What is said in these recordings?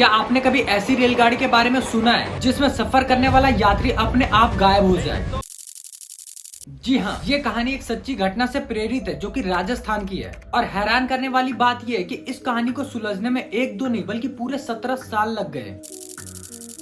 क्या आपने कभी ऐसी रेलगाड़ी के बारे में सुना है जिसमें सफर करने वाला यात्री अपने आप गायब हो जाए? जी हाँ, ये कहानी एक सच्ची घटना से प्रेरित है जो कि राजस्थान की है। और हैरान करने वाली बात ये है कि इस कहानी को सुलझने में एक दो नहीं बल्कि पूरे 17 साल लग गए।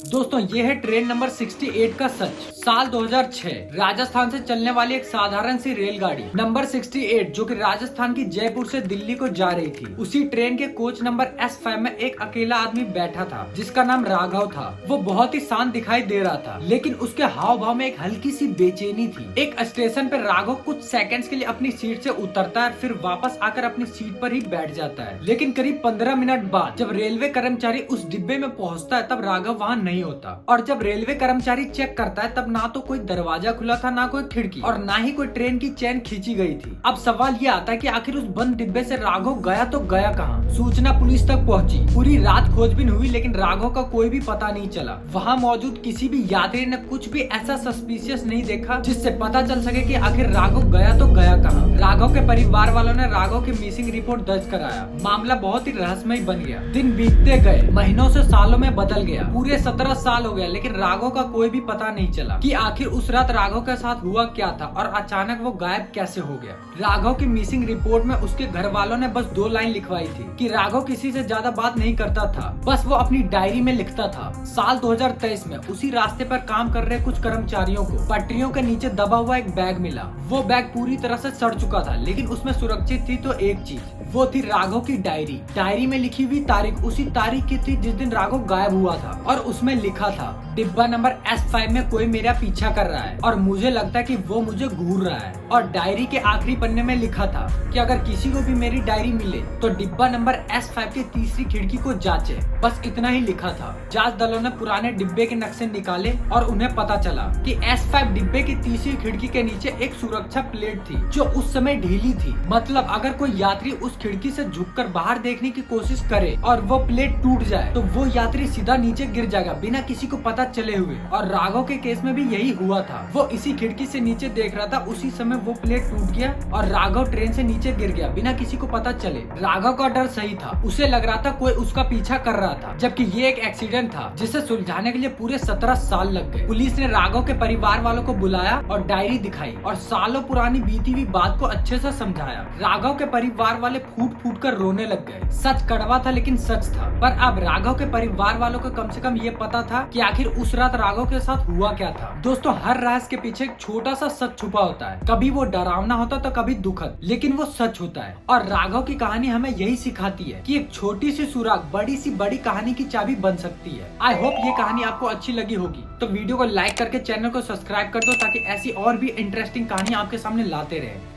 दोस्तों, ये है ट्रेन नंबर 68 का सच। साल 2006 राजस्थान से चलने वाली एक साधारण सी रेलगाड़ी नंबर 68 जो कि राजस्थान की जयपुर से दिल्ली को जा रही थी। उसी ट्रेन के कोच नंबर S5 में एक अकेला आदमी बैठा था जिसका नाम राघव था। वो बहुत ही शांत दिखाई दे रहा था, लेकिन उसके हाव भाव में एक हल्की सी बेचैनी थी। एक स्टेशन पर राघव कुछ सेकंड्स के लिए अपनी सीट से उतरता है, फिर वापस आकर अपनी सीट पर ही बैठ जाता है। लेकिन करीब 15 मिनट बाद जब रेलवे कर्मचारी उस डिब्बे में पहुँचता है तब राघव वहाँ नहीं होता। और जब रेलवे कर्मचारी चेक करता है तब ना तो कोई दरवाजा खुला था, ना कोई खिड़की, और ना ही कोई ट्रेन की चेन खींची गई थी। अब सवाल ये आता है कि आखिर उस बंद डिब्बे से राघव गया तो गया कहाँ? सूचना पुलिस तक पहुंची। पूरी रात खोजबीन हुई लेकिन राघव का कोई भी पता नहीं चला। वहाँ मौजूद किसी भी यात्री ने कुछ भी ऐसा सस्पिशियस नहीं देखा जिससे पता चल सके कि आखिर राघव गया तो गया कहाँ। राघव के परिवार वालों ने राघव की मिसिंग रिपोर्ट दर्ज कराया। मामला बहुत ही रहस्यमय बन गया। दिन बीतते गए, महीनों से सालों में बदल गया। पूरे 17 साल हो गया लेकिन राघव का कोई भी पता नहीं चला कि आखिर उस रात राघव के साथ हुआ क्या था और अचानक वो गायब कैसे हो गया। राघव की मिसिंग रिपोर्ट में उसके घर वालों ने बस 2 लाइन लिखवाई थी कि राघव किसी से ज्यादा बात नहीं करता था, बस वो अपनी डायरी में लिखता था। साल 2023 में उसी रास्ते पर काम कर रहे कुछ कर्मचारियों को पटरियों के नीचे दबा हुआ एक बैग मिला। वो बैग पूरी तरह से सड़ चुका था लेकिन उसमें सुरक्षित थी तो एक चीज, वो थी राघव की डायरी। डायरी में लिखी हुई तारीख उसी तारीख की थी जिस दिन राघव गायब हुआ था और उसमें लिखा था, डिब्बा नंबर S5 में कोई मेरा पीछा कर रहा है और मुझे लगता है कि वो मुझे घूर रहा है। और डायरी के आखिरी पन्ने में लिखा था कि अगर किसी को भी मेरी डायरी मिले तो डिब्बा नंबर S5 की तीसरी खिड़की को जांचे। बस इतना ही लिखा था। जांच दलों ने पुराने डिब्बे के नक्शे निकाले और उन्हें पता चला कि S5 डिब्बे की तीसरी खिड़की के नीचे एक सुरक्षा प्लेट थी जो उस समय ढीली थी। मतलब अगर कोई यात्री उस खिड़की से झुककर बाहर देखने की कोशिश करे और वो प्लेट टूट जाए तो वो यात्री सीधा नीचे गिर जाएगा बिना किसी को पता चले हुए। और राघव के केस में भी यही हुआ था। वो इसी खिड़की से नीचे देख रहा था, उसी समय वो प्लेट टूट गया और राघव ट्रेन से नीचे गिर गया बिना किसी को पता चले। राघव का डर सही था, उसे लग रहा था कोई उसका पीछा कर रहा था, जबकि ये एक एक्सीडेंट था जिसे सुलझाने के लिए पूरे 17 साल लग गए। पुलिस ने राघव के परिवार वालों को बुलाया और डायरी दिखाई और सालों पुरानी बीती हुई बात को अच्छे से समझाया। राघव के परिवार वाले फूट फूट कर रोने लग गए। सच कड़वा था लेकिन सच था। पर अब राघव के परिवार वालों को कम से कम ये पता था कि आखिर उस रात राघव के साथ हुआ क्या था। दोस्तों, हर रहस्य के पीछे एक छोटा सा सच छुपा होता है। कभी वो डरावना होता तो कभी दुखद, लेकिन वो सच होता है। और राघव की कहानी हमें यही सिखाती है कि एक छोटी सी सुराग बड़ी कहानी की चाबी बन सकती है। आई होप ये कहानी आपको अच्छी लगी होगी, तो वीडियो को लाइक करके चैनल को सब्सक्राइब कर दो ताकि ऐसी और भी इंटरेस्टिंग कहानी आपके सामने लाते रहे।